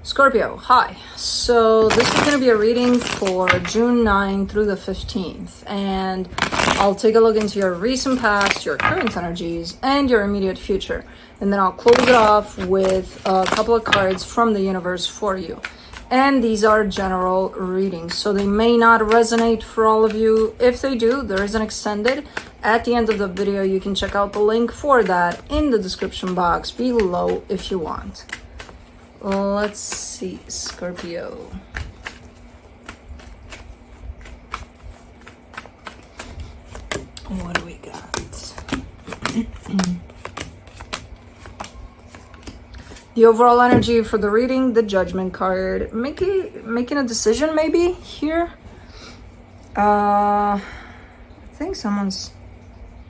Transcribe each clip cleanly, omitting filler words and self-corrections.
Scorpio, hi. So this is going to be a reading for June 9 through the 15th. And I'll take a look into your recent past, your current energies, and your immediate future. And then I'll close it off with a couple of cards from the universe for you. And these are general readings, so they may not resonate for all of you. If they do, there is an extended. At the end of the video, you can check out the link for that in the description box below if you want. Let's see, Scorpio. What do we got? The overall energy for the reading, the Judgment card. Making a decision maybe here. I think someone's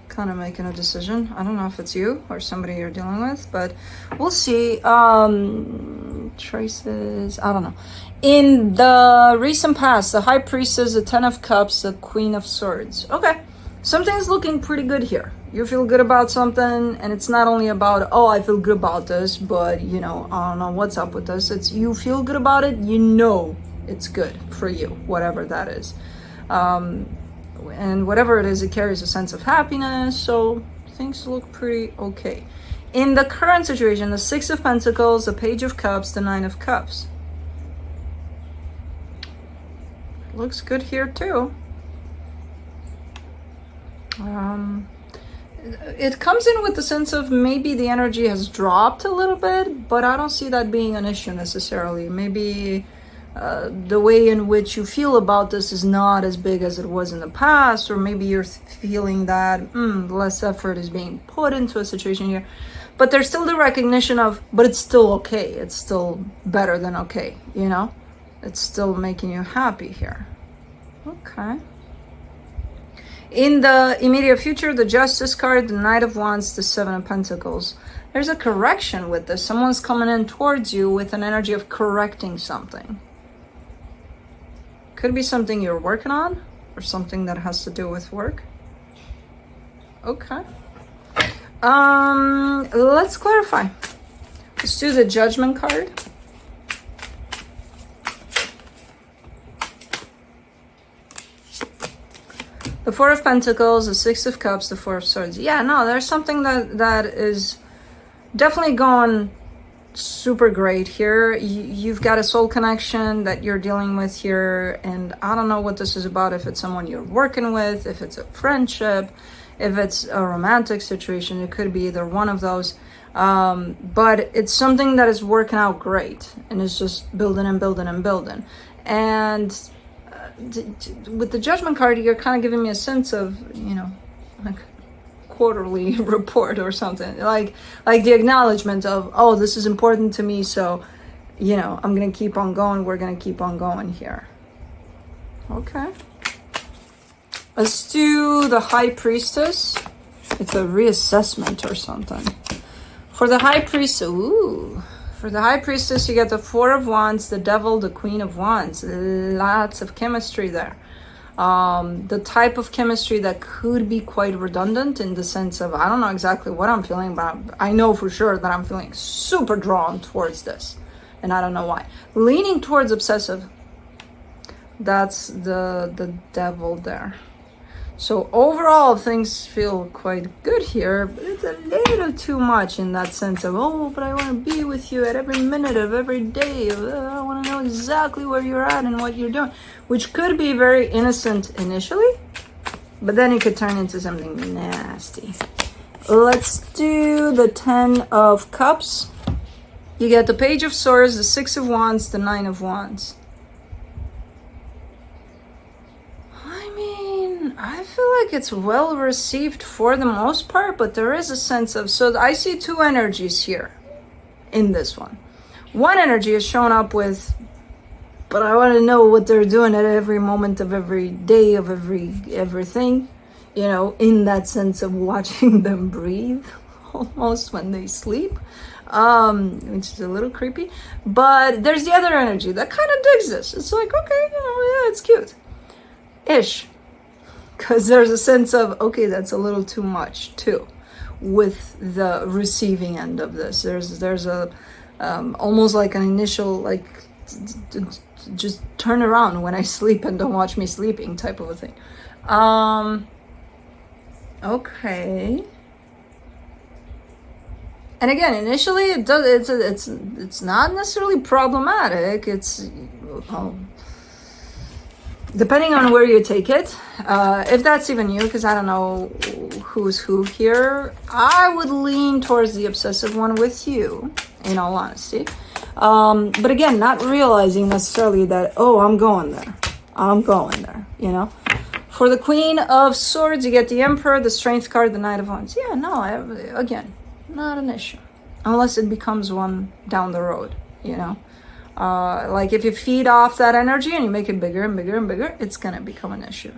kind of making a decision. I don't know if it's you or somebody you're dealing with, but we'll see. Traces, I don't know. In the recent past, the High Priestess, the Ten of Cups, the Queen of Swords. Okay, something's looking pretty good here. You feel good about something, and it's not only about, oh, I feel good about this, but, you know, I don't know what's up with this. It's you feel good about it, you know it's good for you, whatever that is. And whatever it is, it carries a sense of happiness, so things look pretty okay. In the current situation, the Six of Pentacles, the Page of Cups, the Nine of Cups. Looks good here too. It comes in with the sense of maybe the energy has dropped a little bit, but I don't see that being an issue necessarily. Maybe the way in which you feel about this is not as big as it was in the past, or maybe you're feeling that less effort is being put into a situation here. But there's still the recognition of, but it's still okay. It's still better than okay, you know? It's still making you happy here. Okay. In the immediate future, the Justice card, the Knight of Wands, the Seven of Pentacles. There's a correction with this. Someone's coming in towards you with an energy of correcting something. Could be something you're working on or something that has to do with work. Okay. Let's clarify. Let's do the Judgment card. The Four of Pentacles, the Six of Cups, the Four of Swords. Yeah, no, there's something that is definitely going super great here. You've got a soul connection that you're dealing with here, and I don't know what this is about, if it's someone you're working with, if it's a friendship, if it's a romantic situation. It could be either one of those, but it's something that is working out great, and it's just building and building and building. And with the Judgment card, you're kind of giving me a sense of, you know, like quarterly report or something, like the acknowledgement of, oh, this is important to me, so, you know, I'm gonna keep on going, we're gonna keep on going here. Okay, let's do the High Priestess. It's a reassessment or something. For the High Priestess, for the High Priestess, you get the Four of Wands, the Devil, the Queen of Wands. Lots of chemistry there. The type of chemistry that could be quite redundant, in the sense of, I don't know exactly what I'm feeling, but I know for sure that I'm feeling super drawn towards this, and I don't know why. Leaning towards obsessive. That's the Devil there. So overall, things feel quite good here, but it's a little too much in that sense of, oh, but I want to be with you at every minute of every day. I want to know exactly where you're at and what you're doing, which could be very innocent initially, but then it could turn into something nasty. Let's do the Ten of Cups. You get the Page of Swords, the Six of Wands, the Nine of Wands. I feel like it's well received for the most part, but there is a sense of, so I see two energies here in this one. One energy is showing up with, but I want to know what they're doing at every moment of every day of everything, you know, in that sense of watching them breathe almost when they sleep, which is a little creepy. But there's the other energy that kind of digs this. It's like, okay, you know, yeah, it's cute ish. Because there's a sense of, okay, that's a little too much too, with the receiving end of this. There's a almost like an initial, like, just turn around when I sleep and don't watch me sleeping type of a thing. Okay. And again, initially it does, it's not necessarily problematic. It's depending on where you take it, if that's even you, because I don't know who's who here. I would lean towards the obsessive one with you, in all honesty. But again, not realizing necessarily that, oh, I'm going there, you know. For the Queen of Swords, you get the Emperor, the Strength card, the Knight of Wands. Yeah, no, again, not an issue. Unless it becomes one down the road, you know. Like if you feed off that energy and you make it bigger and bigger and bigger, it's going to become an issue.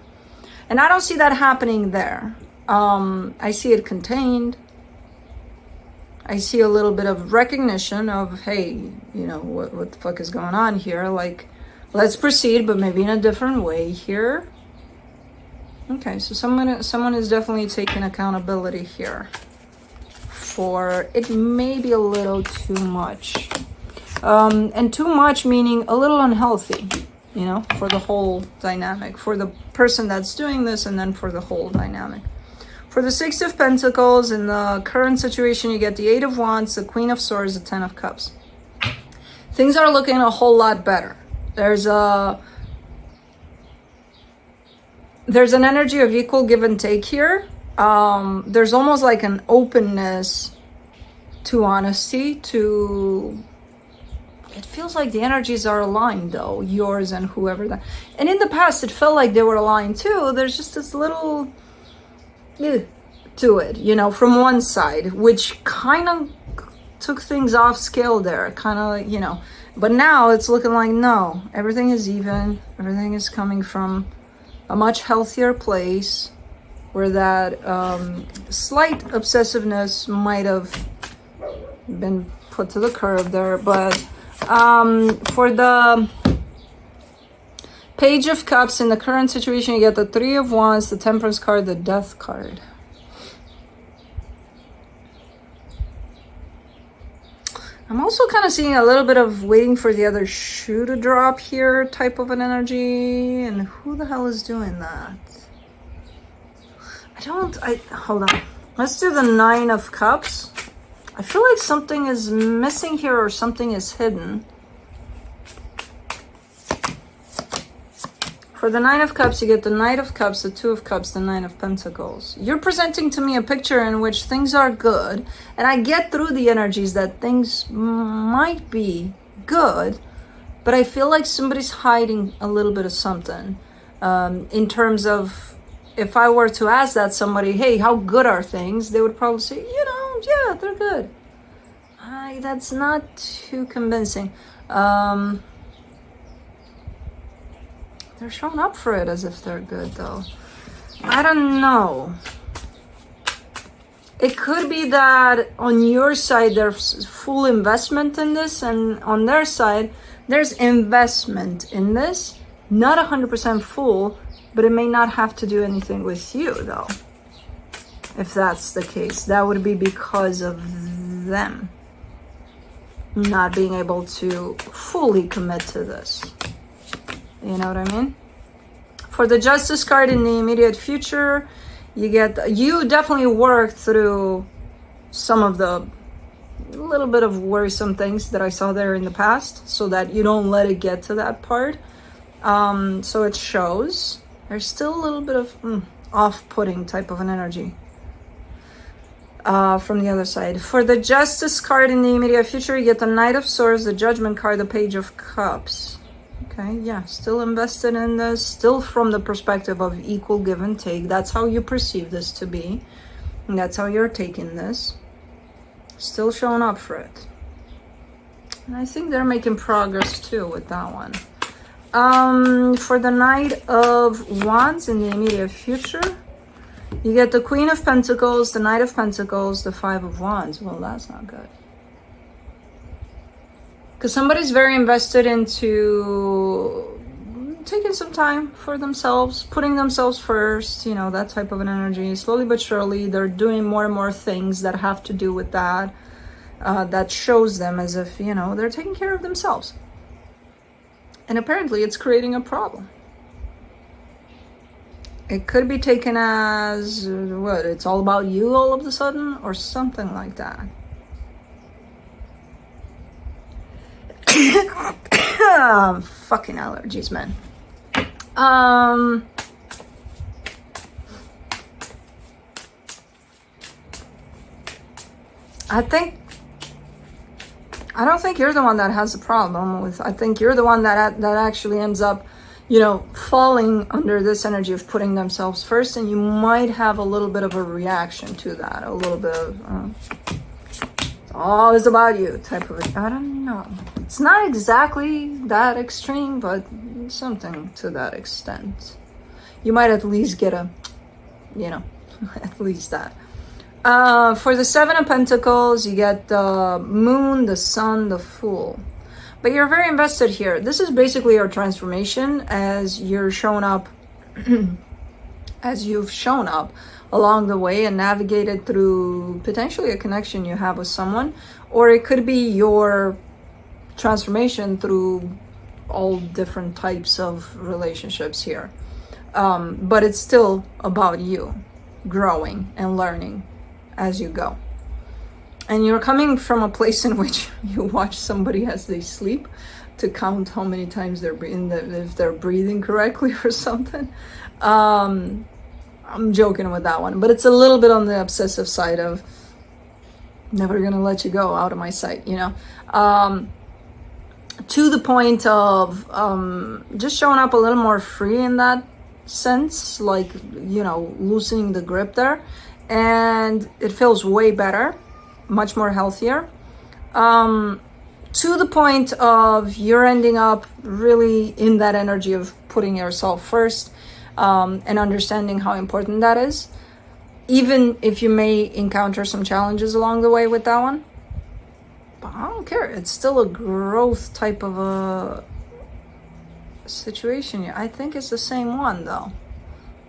And I don't see that happening there. I see it contained. I see a little bit of recognition of, hey, you know, what the fuck is going on here? Like, let's proceed, but maybe in a different way here. Okay, so someone is definitely taking accountability here for it may be a little too much. And too much meaning a little unhealthy, you know, for the whole dynamic, for the person that's doing this, and then for the whole dynamic. For the Six of Pentacles, in the current situation, you get the Eight of Wands, the Queen of Swords, the Ten of Cups. Things are looking a whole lot better. There's an energy of equal give and take here. There's almost like an openness to honesty, to... It feels like the energies are aligned, though, yours and whoever that... And in the past, it felt like they were aligned, too. There's just this little... to it, you know, from one side, which kind of took things off scale there, kind of, you know. But now it's looking like, no, everything is even. Everything is coming from a much healthier place, where that slight obsessiveness might have been put to the curb there. But for the Page of Cups, in the current situation, you get the Three of Wands, the Temperance card, the Death card. I'm also kind of seeing a little bit of waiting for the other shoe to drop here type of an energy. And who the hell is doing that? Hold on. Let's do the Nine of Cups. I feel like something is missing here, or something is hidden. For the Nine of Cups, you get the Knight of Cups, the Two of Cups, the Nine of Pentacles. You're presenting to me a picture in which things are good, and I get through the energies that things might be good, but I feel like somebody's hiding a little bit of something. In terms of, if I were to ask that somebody, hey, how good are things? They would probably say, you know, yeah, they're good. That's not too convincing. They're showing up for it as if they're good, though. I don't know. It could be that on your side, there's full investment in this, and on their side, there's investment in this. Not 100% full, but it may not have to do anything with you, though. If that's the case, that would be because of them not being able to fully commit to this. You know what I mean? For the Justice card, in the immediate future, you definitely worked through some of the little bit of worrisome things that I saw there in the past, so that you don't let it get to that part. So it shows. There's still a little bit of off-putting type of an energy from the other side. For the Justice card, in the immediate future, you get the Knight of Swords, the Judgment card, the Page of Cups. Okay, yeah, still invested in this, still from the perspective of equal give and take. That's how you perceive this to be, and that's how you're taking this. Still showing up for it. And I think they're making progress too with that one. For the Knight of Wands, in the immediate future, you get the Queen of Pentacles, the Knight of Pentacles, the Five of Wands. Well, that's not good. Because somebody's very invested into taking some time for themselves, putting themselves first, you know, that type of an energy. Slowly but surely, they're doing more and more things that have to do with that. that shows them as if, you know, they're taking care of themselves. And apparently it's creating a problem. It could be taken as, what, it's all about you all of a sudden, or something like that. Fucking allergies, man. I don't think you're the one that has the problem with. I think you're the one that actually ends up, you know, falling under this energy of putting themselves first, and you might have a little bit of a reaction to that, a little bit of it's always about you type of. I don't know. It's not exactly that extreme, but something to that extent. You might at least get a, you know, at least that. For the Seven of Pentacles, you get the Moon, the Sun, the Fool. But you're very invested here. This is basically your transformation as you're shown up, as you've shown up along the way and navigated through potentially a connection you have with someone, or it could be your transformation through all different types of relationships here. But it's still about you growing and learning as you go. And you're coming from a place in which you watch somebody as they sleep to count how many times they're breathing, if they're breathing correctly or something. I'm joking with that one, but it's a little bit on the obsessive side of never gonna let you go out of my sight, you know. To the point of just showing up a little more free in that sense, like, you know, loosening the grip there, and it feels way better, much more healthier, to the point of you're ending up really in that energy of putting yourself first, and understanding how important that is, even if you may encounter some challenges along the way with that one. But I don't care, it's still a growth type of a situation. I think it's the same one though.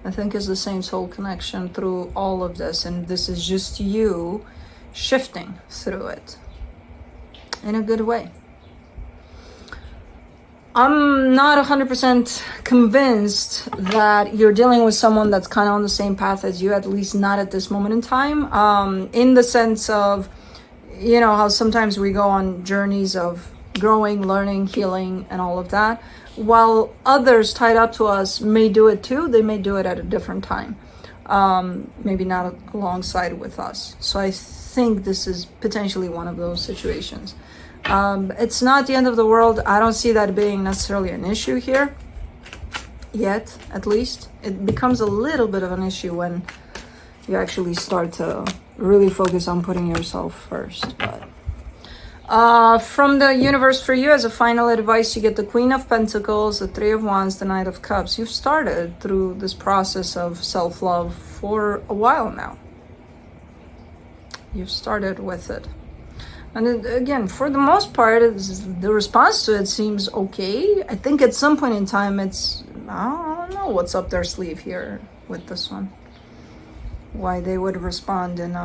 I think it's the same soul connection through all of this, and this is just you shifting through it in a good way. I'm not 100% convinced that you're dealing with someone that's kind of on the same path as you, at least not at this moment in time, in the sense of, you know, how sometimes we go on journeys of growing, learning, healing, and all of that, while others tied up to us may do it too. They may do it at a different time, maybe not alongside with us. So I think this is potentially one of those situations. It's not the end of the world. I don't see that being necessarily an issue here yet, at least. It becomes a little bit of an issue when you actually start to really focus on putting yourself first. But from the universe for you, as a final advice, you get the Queen of Pentacles, the Three of Wands, the Knight of Cups. You've started through this process of self-love for a while now. You've started with it. And again, for the most part, the response to it seems okay. I think at some point in time, it's, I don't know what's up their sleeve here with this one. Why they would respond in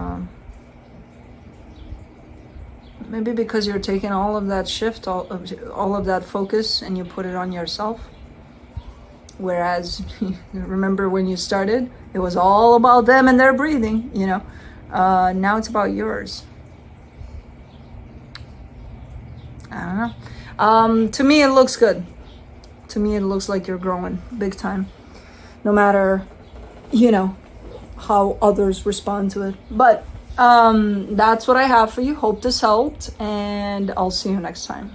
maybe because you're taking all of that shift, all of that focus, and you put it on yourself. Whereas, remember when you started, it was all about them and their breathing, you know. Now it's about yours. I don't know. To me, it looks good. To me, it looks like you're growing big time. No matter, you know, how others respond to it. But that's what I have for you. Hope this helped, and I'll see you next time.